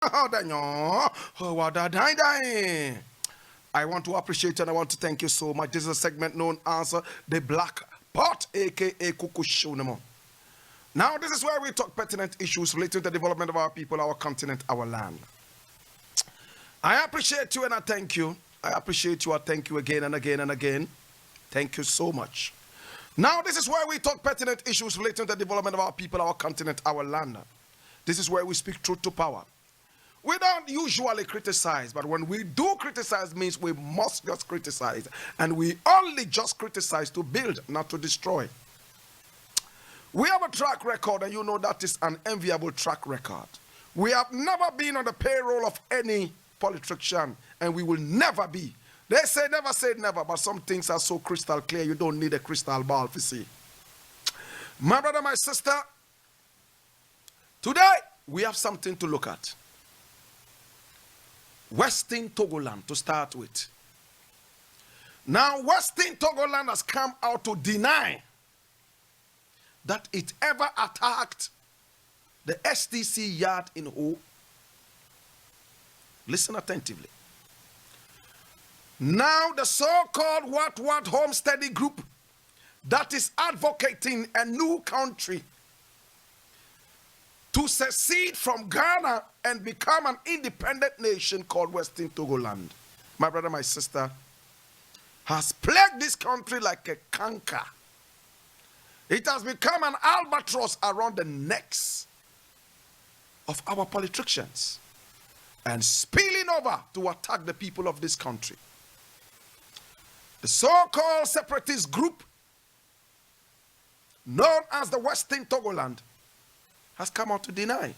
I want to appreciate and I want to thank you so much. This is a segment known as the Blakk Pot, aka Kukushunamo. Now, this is where we talk pertinent issues related to the development of our people, our continent, our land. I appreciate you and I thank you. I appreciate you. I thank you again and again and again. Thank you so much. Now, this is where we talk pertinent issues relating to the development of our people, our continent, our land. This is where we speak truth to power. We don't usually criticize, but when we do criticize, means we must just criticize. And we only just criticize to build, not to destroy. We have a track record, and you know that is an enviable track record. We have never been on the payroll of any politician, and we will never be. They say never, but some things are so crystal clear, you don't need a crystal ball to see. My brother, my sister, today we have something to look at. Western Togoland to start with. Now, Western Togoland has come out to deny that it ever attacked the STC yard in Ho. Listen attentively. Now, the so-called what homesteading group that is advocating a new country to secede from Ghana and become an independent nation called Western Togoland, my brother, my sister, has plagued this country like a canker. It has become an albatross around the necks of our politicians and spilling over to attack the people of this country. The so-called separatist group known as the Western Togoland has come out to deny.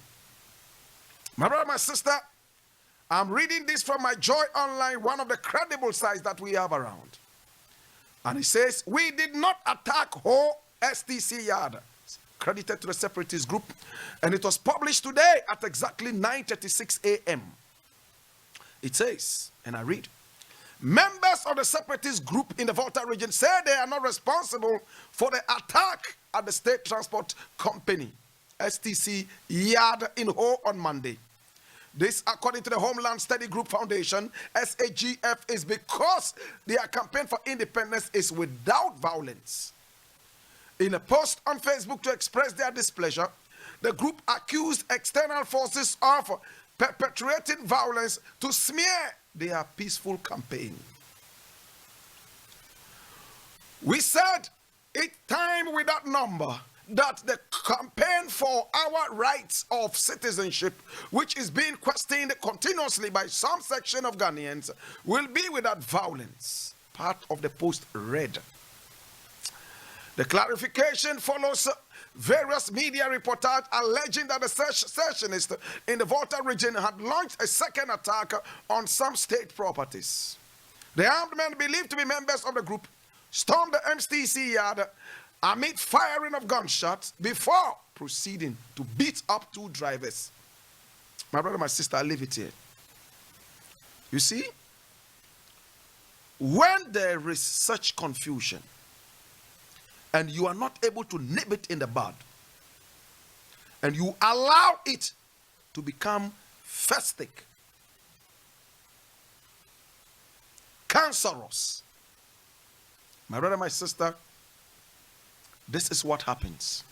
My brother, my sister, I'm reading this from my Joy Online, one of the credible sites that we have around. And it says, we did not attack Ho STC yard, credited to the separatist group, and it was published today at exactly 9:36 a.m. It says, and I read, members of the separatist group in the Volta region say they are not responsible for the attack at the State Transport Company, STC yard in Ho on Monday. This, according to the Homeland Study Group Foundation, SAGF, is because their campaign for independence is without violence. In a post on Facebook to express their displeasure, the group accused external forces of perpetuating violence to smear their peaceful campaign. We said it time without number that the campaign for our rights of citizenship, which is being questioned continuously by some section of Ghanaians, will be without violence. Part of the post read. The clarification follows various media reportage alleging that the secessionists in the Volta region had launched a second attack on some state properties. The armed men believed to be members of the group stormed the MTC yard amid firing of gunshots before proceeding to beat up two drivers. My brother, my sister, I leave it here. You see, when there is such confusion and you are not able to nip it in the bud, and you allow it to become festic, cancerous, my brother, my sister, this is what happens.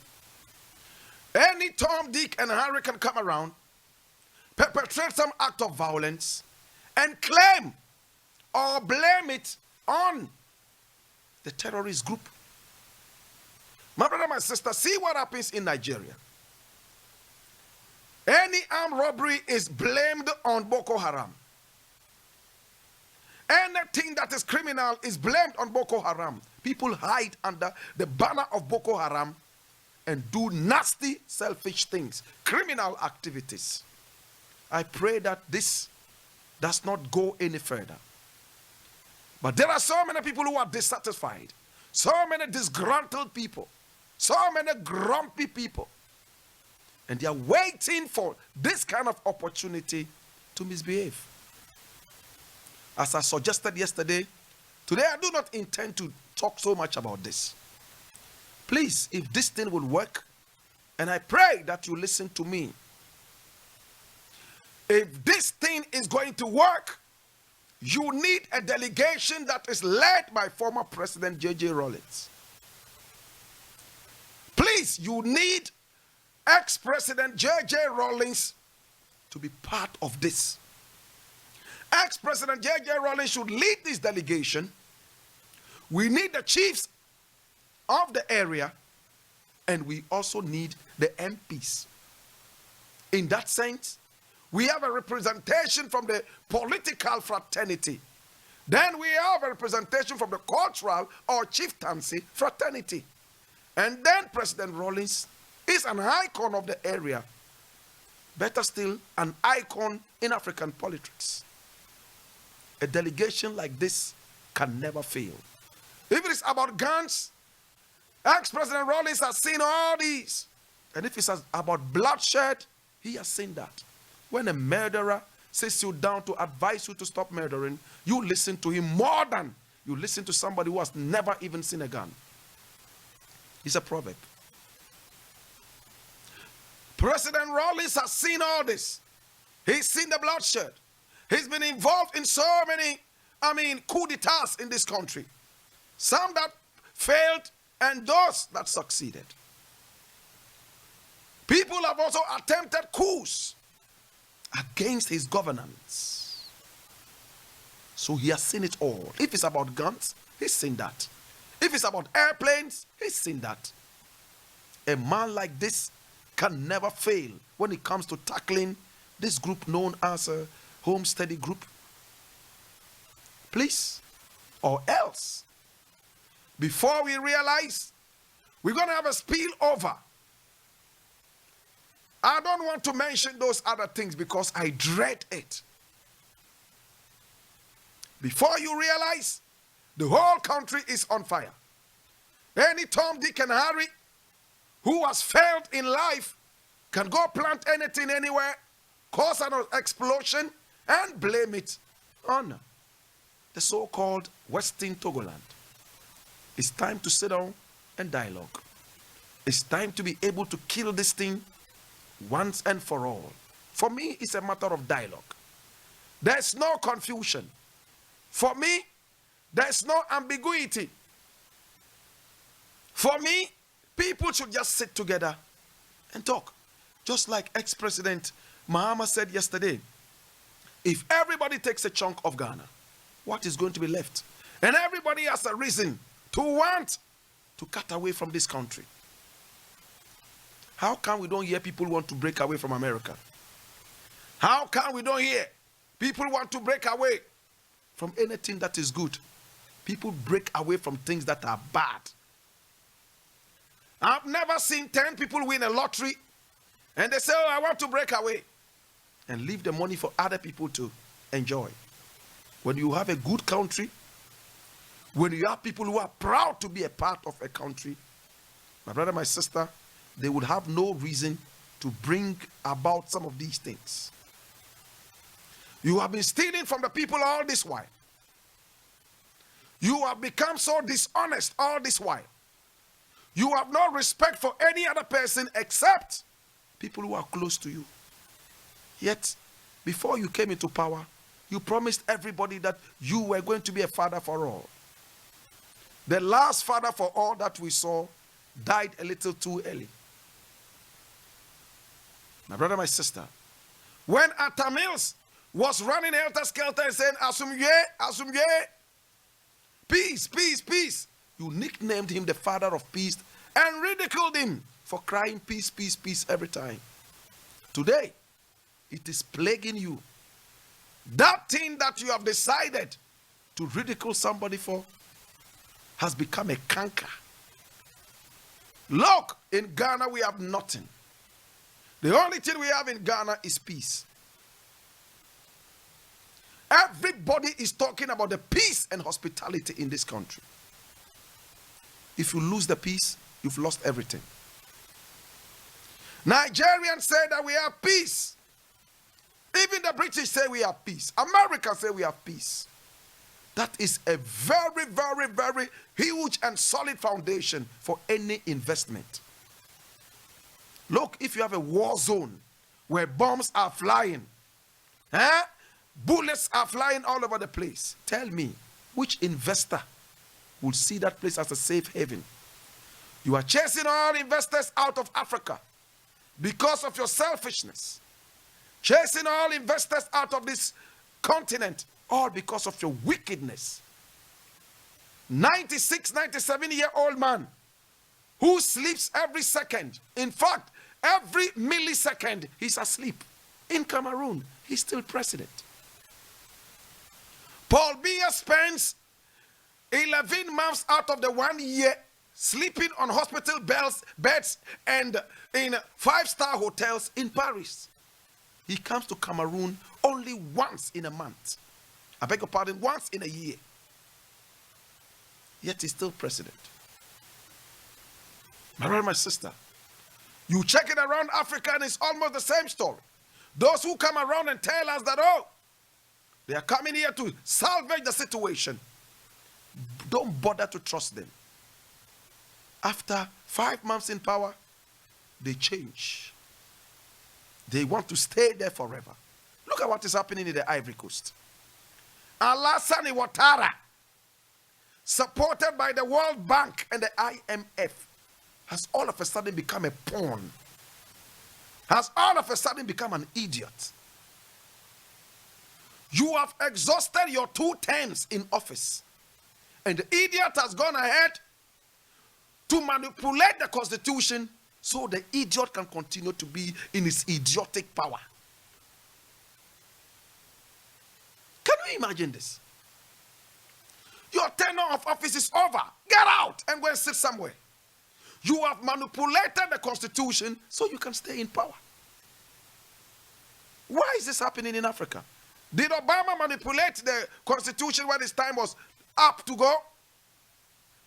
Any Tom, Dick, and Harry can come around, perpetrate some act of violence, and claim or blame it on the terrorist group. My brother, my sister, see what happens in Nigeria. Any armed robbery is blamed on Boko Haram. Anything that is criminal is blamed on Boko Haram. People hide under the banner of Boko Haram and do nasty, selfish things, criminal activities. I pray that this does not go any further. But there are so many people who are dissatisfied, so many disgruntled people, so many grumpy people, and they are waiting for this kind of opportunity to misbehave. As I suggested yesterday, today I do not intend to talk so much about this. Please, if this thing will work, and I pray that you listen to me. If this thing is going to work, you need a delegation that is led by former President J.J. Rawlings. Please, you need ex-President J.J. Rawlings to be part of this. Ex-President J.J. Rawlings should lead this delegation. We need the chiefs of the area, and we also need the MPs. In that sense, we have a representation from the political fraternity. Then we have a representation from the cultural or chieftaincy fraternity. And then President Rawlings is an icon of the area. Better still, an icon in African politics. A delegation like this can never fail. If it is about guns, ex-President Rawlings has seen all these. And if it's about bloodshed, he has seen that. When a murderer sits you down to advise you to stop murdering, you listen to him more than you listen to somebody who has never even seen a gun. It's a proverb. President Rawlings has seen all this. He's seen the bloodshed. He's been involved in so many, coup d'etats in this country. Some that failed and those that succeeded. People have also attempted coups against his governance. So he has seen it all. If it's about guns, he's seen that. If it's about airplanes, he's seen that. A man like this can never fail when it comes to tackling this group known as a Home Steady Group. Please, or else, before we realize, we're going to have a spillover. I don't want to mention those other things because I dread it. Before you realize, the whole country is on fire. Any Tom, Dick, and Harry who has failed in life can go plant anything anywhere, cause an explosion, and blame it on the so-called Western Togoland. It's time to sit down and dialogue. It's time to be able to kill this thing once and for all. For me, it's a matter of dialogue. There's no confusion. For me, there's no ambiguity. For me, people should just sit together and talk. Just like ex-President Mahama said yesterday, if everybody takes a chunk of Ghana, what is going to be left? And everybody has a reason to want to cut away from this country. How come we don't hear people want to break away from America? How come we don't hear people want to break away from anything that is good? People break away from things that are bad. I've never seen 10 people win a lottery and they say, oh, I want to break away, and leave the money for other people to enjoy. When you have a good country, when you have people who are proud to be a part of a country, my brother, my sister, they would have no reason to bring about some of these things. You have been stealing from the people all this while. You have become so dishonest all this while. You have no respect for any other person except people who are close to you. Yet, before you came into power, you promised everybody that you were going to be a father for all. The last father for all that we saw died a little too early. My brother, my sister, when Atta Mills was running helter-skelter and saying, Asumye, Asumye, peace, peace, peace, you nicknamed him the father of peace and ridiculed him for crying peace, peace, peace every time. Today, it is plaguing you. That thing that you have decided to ridicule somebody for has become a canker. Look, in Ghana we have nothing. The only thing we have in Ghana is peace. Everybody is talking about the peace and hospitality in this country. If you lose the peace, you've lost everything. Nigerians say that we have peace. Even the British say we have peace. Americans say we have peace. That is a very, very, very huge and solid foundation for any investment. Look, if you have a war zone where bombs are flying, Huh? Bullets are flying all over the place. Tell me, which investor will see that place as a safe haven? You are chasing all investors out of Africa because of your selfishness. Chasing all investors out of this continent, all because of your wickedness. 96, 97-year-old man who sleeps every second. In fact, every millisecond he's asleep. In Cameroon, he's still president. Paul Biya spends 11 months out of the 1 year sleeping on hospital beds and in 5-star hotels in Paris. He comes to Cameroon only once in a month. I beg your pardon, once in a year. Yet he's still president. My brother, my sister, you check it around Africa and it's almost the same story. Those who come around and tell us that, oh, they are coming here to salvage the situation, don't bother to trust them. After 5 months in power, they change. They want to stay there forever. Look at what is happening in the Ivory Coast. Alassane Ouattara, supported by the World Bank and the IMF, has all of a sudden become a pawn. Has all of a sudden become an idiot. You have exhausted your 2 terms in office. And the idiot has gone ahead to manipulate the constitution so the idiot can continue to be in his idiotic power. Can you imagine this? Your tenure of office is over. Get out and go and sit somewhere. You have manipulated the constitution so you can stay in power. Why is this happening in Africa? Did Obama manipulate the constitution when his time was up to go?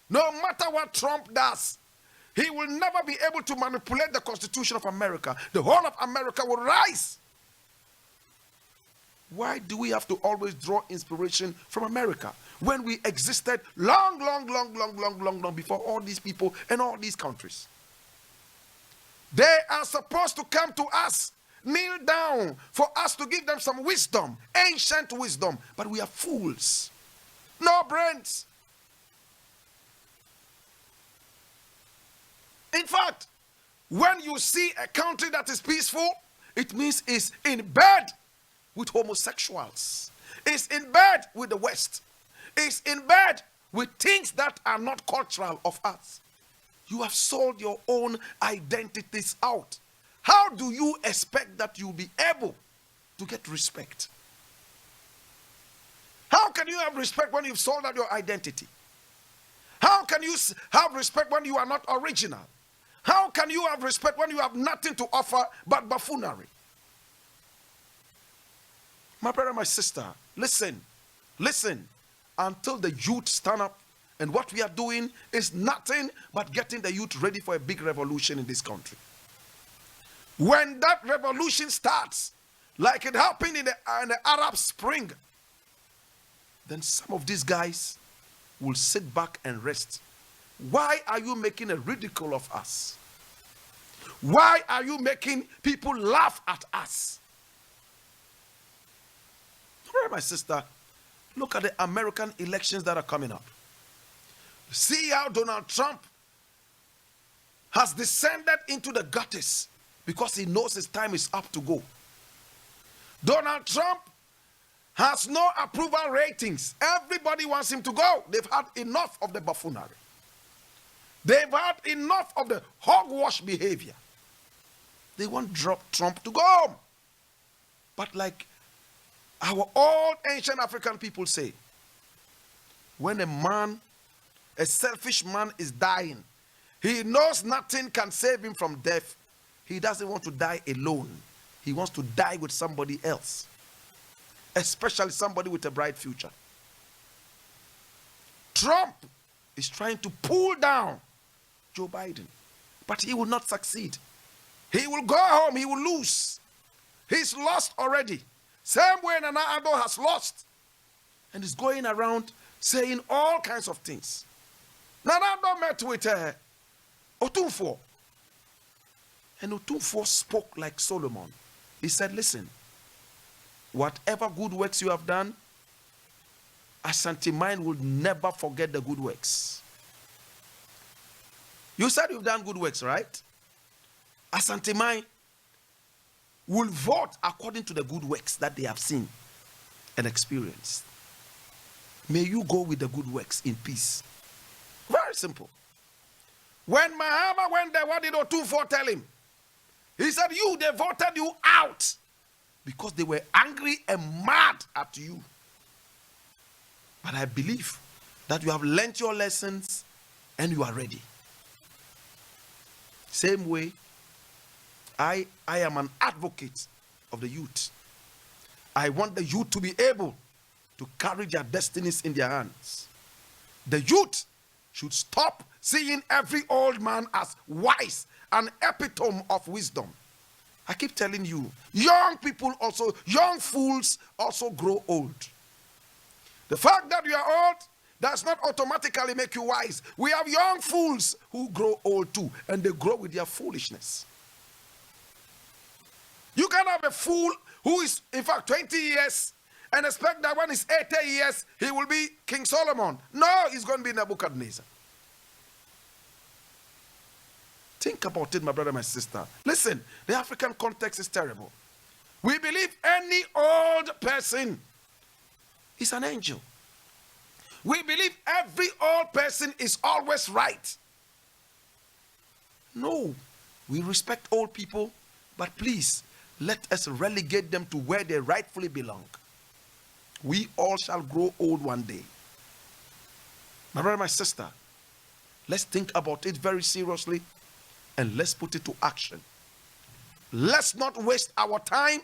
No matter what Trump does, he will never be able to manipulate the Constitution of America. The whole of America will rise. Why do we have to always draw inspiration from America when we existed long before all these people and all these countries? They are supposed to come to us, kneel down for us to give them some wisdom, ancient wisdom, but we are fools. No brains. In fact, when you see a country that is peaceful, it means it's in bed with homosexuals. It's in bed with the West. It's in bed with things that are not cultural of us. You have sold your own identities out. How do you expect that you'll be able to get respect? How can you have respect when you've sold out your identity? How can you have respect when you are not original? How can you have respect when you have nothing to offer but buffoonery? My brother, my sister, listen, listen, until the youth stand up, and what we are doing is nothing but getting the youth ready for a big revolution in this country. When that revolution starts, like it happened in the Arab Spring, then some of these guys will sit back and rest. Why are you making a ridicule of us? Why are you making people laugh at us? My sister, look at the American elections that are coming up. See how Donald Trump has descended into the gutters because he knows his time is up to go. Donald Trump has no approval ratings. Everybody wants him to go. They've had enough of the buffoonery. They've had enough of the hogwash behavior. They want Trump to go. But like our old ancient African people say, when a selfish man is dying, he knows nothing can save him from death. He doesn't want to die alone. He wants to die with somebody else, especially somebody with a bright future. Trump is trying to pull down Joe Biden, but he will not succeed. He will go home, he will lose. He's lost already. Same way Nana Addo has lost. And he's going around saying all kinds of things. Nana Addo met with Otumfuo. And Otumfuo spoke like Solomon. He said, listen, whatever good works you have done, Asante Mine will never forget the good works. You said you've done good works, right? Asante Mine will vote according to the good works that they have seen and experienced. May you go with the good works in peace. Very simple. When Mahama went there, what did 024 tell him? He said, they voted you out because they were angry and mad at you. But I believe that you have learnt your lessons and you are ready. Same way, I am an advocate of the youth. I want the youth to be able to carry their destinies in their hands. The youth should stop seeing every old man as wise, an epitome of wisdom. I keep telling you, young fools also grow old. The fact that you are old does not automatically make you wise. We have young fools who grow old too, and they grow with their foolishness. You can have a fool who is, in fact, 20 years and expect that when he's 80 years, he will be King Solomon. No, he's going to be Nebuchadnezzar. Think about it, my brother, my sister. Listen, the African context is terrible. We believe any old person is an angel. We believe every old person is always right. No, we respect old people, but please, let us relegate them to where they rightfully belong. We all shall grow old one day. My brother, my sister, let's think about it very seriously and let's put it to action. Let's not waste our time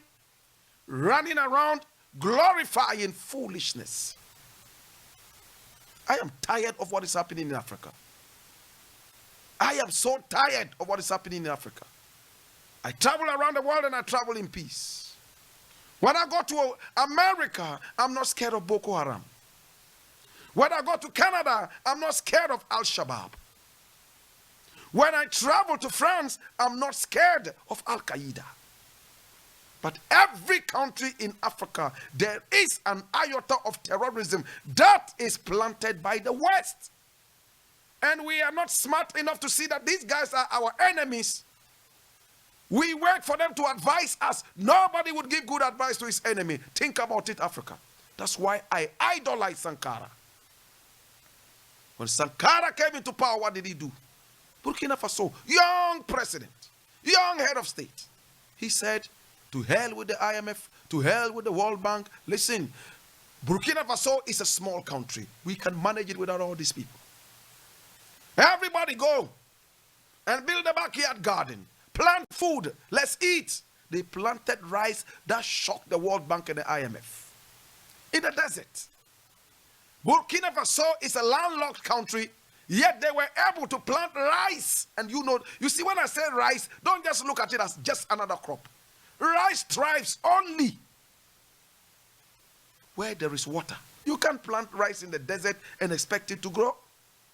running around glorifying foolishness. I am tired of what is happening in Africa. I am so tired of what is happening in Africa. I travel around the world and I travel in peace. When I go to America, I'm not scared of Boko Haram. When I go to Canada, I'm not scared of Al-Shabaab. When I travel to France, I'm not scared of Al-Qaeda. But every country in Africa, there is an iota of terrorism that is planted by the West. And we are not smart enough to see that these guys are our enemies. We wait for them to advise us. Nobody would give good advice to his enemy. Think about it, Africa. That's why I idolize Sankara. When Sankara came into power, what did he do? Burkina Faso, young president, young head of state. He said, to hell with the IMF, to hell with the World Bank. Listen, Burkina Faso is a small country. We can manage it without all these people. Everybody go and build a backyard garden. Plant food. Let's eat. They planted rice that shocked the World Bank and the IMF. In the desert. Burkina Faso is a landlocked country, yet they were able to plant rice. And you see, when I say rice, don't just look at it as just another crop. Rice thrives only where there is water. You can't plant rice in the desert and expect it to grow.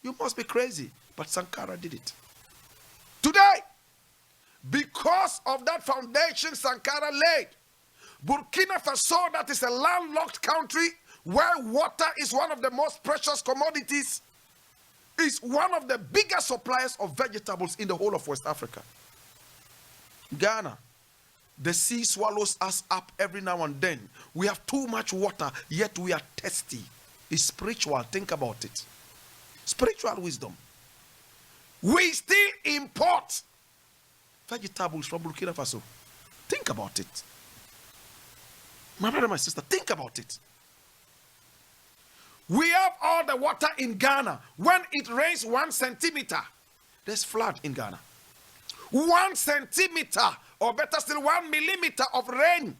You must be crazy. But Sankara did it. Today, because of that foundation Sankara laid, Burkina Faso, that is a landlocked country where water is one of the most precious commodities, is one of the biggest suppliers of vegetables in the whole of West Africa. Ghana, the sea swallows us up every now and then. We have too much water, yet we are thirsty. It's spiritual. Think about it. Spiritual wisdom. We still import vegetables from Burkina Faso. Think about it. My brother, my sister, think about it. We have all the water in Ghana. When it rains 1 centimeter, there's flood in Ghana. 1 centimeter, or better still, 1 millimeter of rain.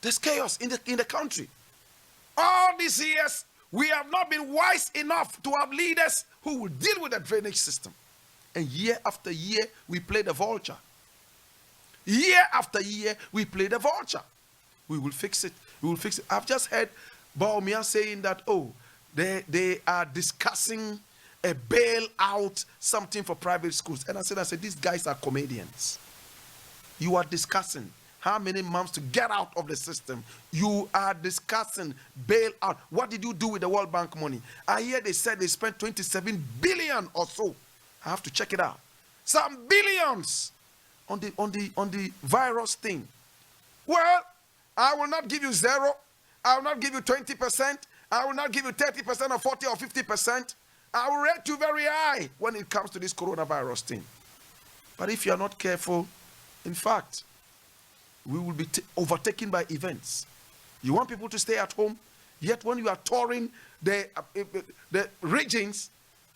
There's chaos in the country. All these years, we have not been wise enough to have leaders who will deal with the drainage system. And year after year, we play the vulture. Year after year, we play the vulture. We will fix it. We will fix it. I've just heard Baumia saying that, they are discussing a bailout, something for private schools. And I said, these guys are comedians. You are discussing how many months to get out of the system. You are discussing bail out. What did you do with the World Bank money? I hear they said they spent 27 billion or so. I have to check it out. Some billions on the virus thing. Well, I will not give you 0. I will not give you 20%. I will not give you 30% or 40 or 50%. I will rate you very high when it comes to this coronavirus thing. But if you are not careful, in fact, we will be overtaken by events. You want people to stay at home, yet when you are touring the regions,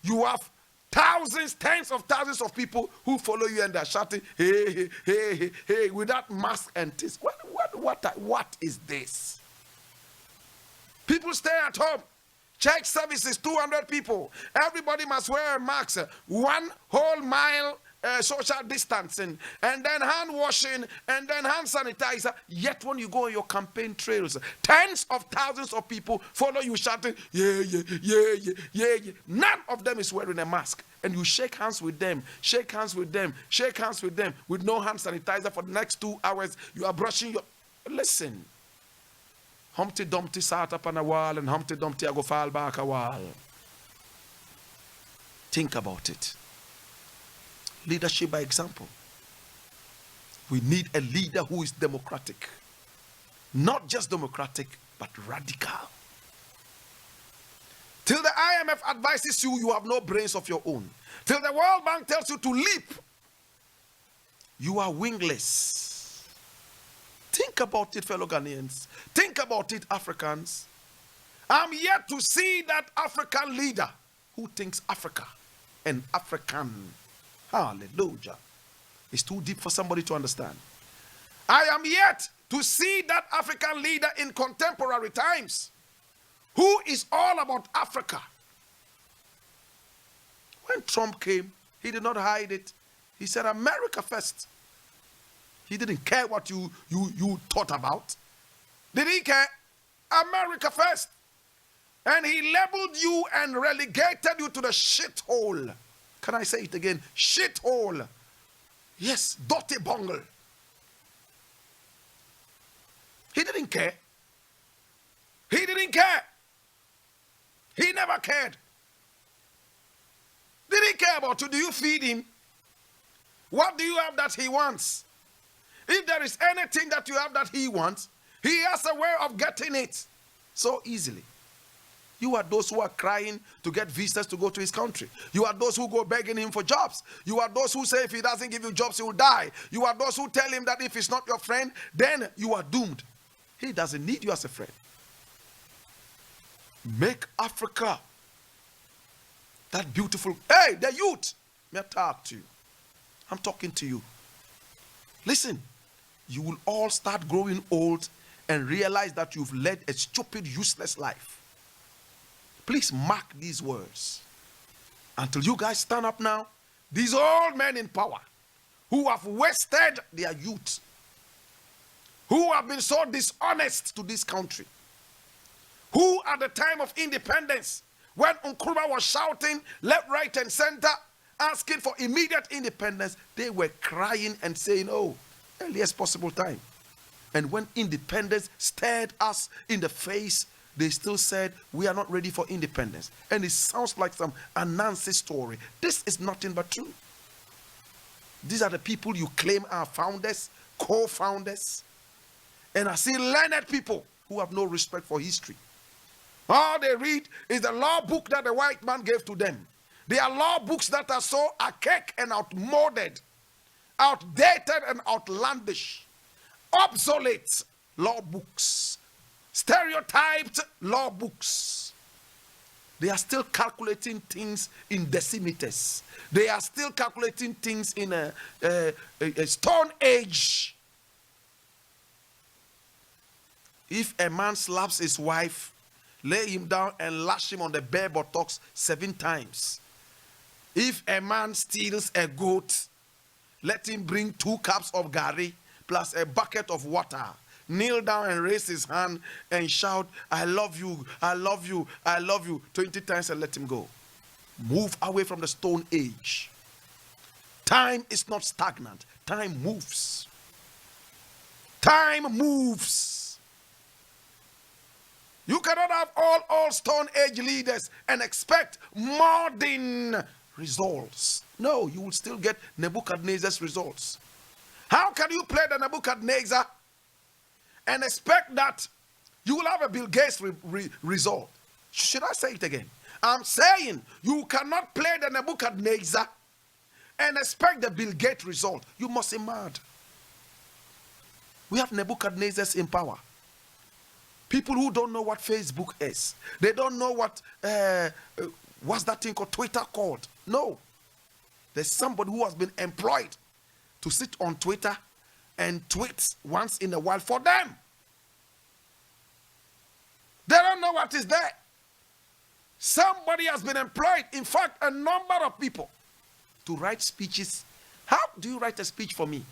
you have thousands, tens of thousands of people who follow you and they're shouting, hey, hey, hey, hey, hey, without mask and this. What is this? People stay at home. Church services, 200 people. Everybody must wear a mask. 1 whole mile social distancing, and then hand washing, and then hand sanitizer. Yet when you go on your campaign trails, tens of thousands of people follow you shouting, yeah, yeah, yeah, yeah, yeah, yeah. None of them is wearing a mask. And you shake hands with them, shake hands with them, shake hands with them, with no hand sanitizer for the next 2 hours. You are brushing your... Listen. Humpty Dumpty sat up on a wall, and Humpty Dumpty I go fall back a wall. Think about it. Leadership by example. We need a leader who is democratic. Not just democratic, but radical. Till the IMF advises you, you have no brains of your own. Till the World Bank tells you to leap, you are wingless. Think about it, fellow Ghanaians. Think about it, Africans. I'm yet to see that African leader who thinks Africa and African. Hallelujah. It's too deep for somebody to understand. I am yet to see that African leader in contemporary times who is all about Africa. When Trump came, he did not hide it. He said, America first. He didn't care what you thought about. Did he care? America first. And he labeled you and relegated you to the shithole. Can I say it again? Shithole. Yes, dirty bungle. He didn't care. He didn't care. He never cared. Did he care about you? Do you feed him? What do you have that he wants? If there is anything that you have that he wants, he has a way of getting it so easily. You are those who are crying to get visas to go to his country. You are those who go begging him for jobs. You are those who say if he doesn't give you jobs, he will die. You are those who tell him that if he's not your friend, then you are doomed. He doesn't need you as a friend. Make Africa that beautiful. Hey, the youth, may I talk to you? I'm talking to you. Listen, you will all start growing old and realize that you've led a stupid, useless life. Please mark these words. Until you guys stand up now, these old men in power who have wasted their youth, who have been so dishonest to this country, who at the time of independence, when Nkrumah was shouting left, right, and center, asking for immediate independence, they were crying and saying, oh, earliest possible time. And when independence stared us in the face, they still said, we are not ready for independence. And it sounds like some Anansi story. This is nothing but true. These are the people you claim are founders, co-founders. And I see learned people who have no respect for history. All they read is the law book that the white man gave to them. They are law books that are so archaic and outmoded, outdated and outlandish, obsolete law books, stereotyped law books. They are still calculating things in decimeters. They are still calculating things in a stone age. If a man slaps his wife, lay him down and lash him on the bare buttocks 7 times. If a man steals a goat, let him bring 2 cups of gari plus a bucket of water. Kneel down and raise his hand and shout, I love you, I love you, I love you, 20 times and let him go. Move away from the stone age. Time is not stagnant. Time moves. Time moves. You cannot have all Stone Age leaders and expect modern results. No, you will still get Nebuchadnezzar's results. How can you play the Nebuchadnezzar and expect that you will have a Bill Gates result? Should I say it again? I'm saying you cannot play the Nebuchadnezzar and expect the Bill Gates result. You must be mad. We have Nebuchadnezzars in power. People who don't know what Facebook is. They don't know what, what's that thing called Twitter called. No. There's somebody who has been employed to sit on Twitter and tweet once in a while for them. They don't know what is there. Somebody has been employed, in fact, a number of people, to write speeches. How do you write a speech for me?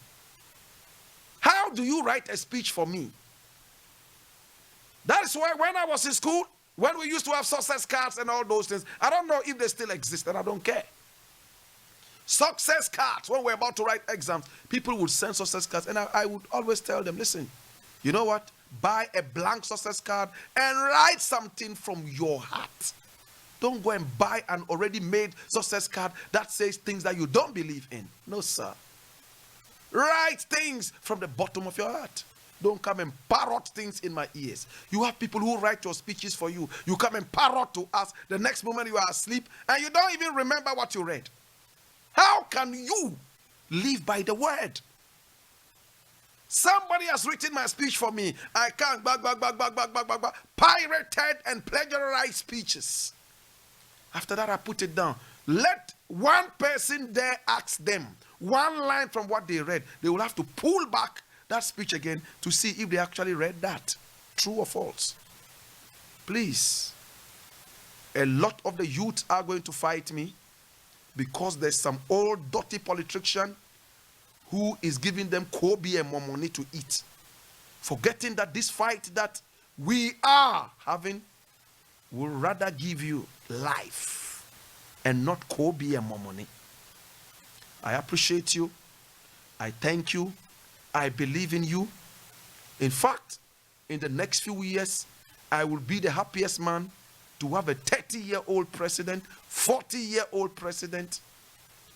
How do you write a speech for me? That is why when I was in school, when we used to have success cards and all those things, I don't know if they still exist, and I don't care. Success cards, when we're about to write exams, people would send success cards, and I would always tell them, listen, you know what? Buy a blank success card and write something from your heart. Don't go and buy an already made success card that says things that you don't believe in. No, sir. Write things from the bottom of your heart. Don't come and parrot things in my ears. You have people who write your speeches for you. You come and parrot to us the next moment you are asleep and you don't even remember what you read. How can you live by the word? Somebody has written my speech for me. I can't pirated and plagiarized speeches. After that, I put it down. Let one person there ask them one line from what they read. They will have to pull back that speech again to see if they actually read that. True or false? Please. A lot of the youth are going to fight me because there's some old dirty politician who is giving them Kobe and more money to eat. Forgetting that this fight that we are having will rather give you life and not Kobe and more money. I appreciate you. I thank you. I believe in you. In fact, in the next few years, I will be the happiest man to have a 30-year-old president, 40-year-old president.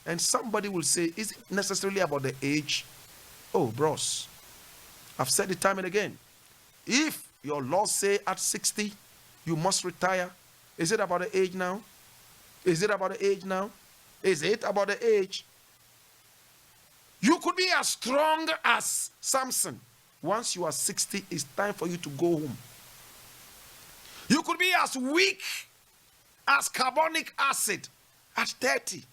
And somebody will say, is it necessarily about the age? Oh, bros, I've said it time and again. If your laws say at 60, you must retire, is it about the age now? Is it about the age now? Is it about the age? You could be as strong as Samson. Once you are 60, it's time for you to go home. You could be as weak as carbonic acid at 30.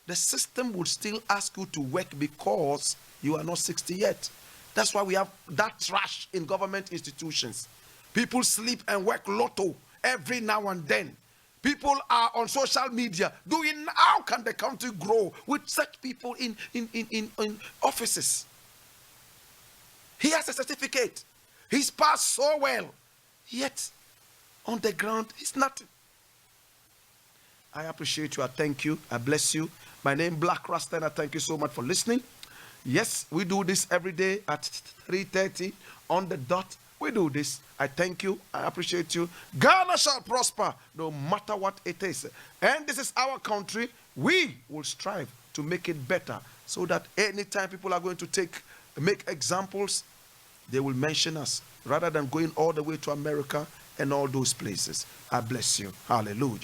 The system will still ask you to work because you are not 60 yet. That's why we have that trash in government institutions. People sleep and work lotto every now and then. People are on social media doing, how can the country grow with such people in offices? He has a certificate. He's passed so well. Yet, on the ground, it's nothing. I appreciate you. I thank you. I bless you. My name is Blakk Rasta, and I thank you so much for listening. Yes, we do this every day at 3:30 on the dot. We do this. I thank you. I appreciate you. Ghana shall prosper no matter what it is. And this is our country. We will strive to make it better so that anytime people are going to make examples, they will mention us rather than going all the way to America and all those places. I bless you. Hallelujah.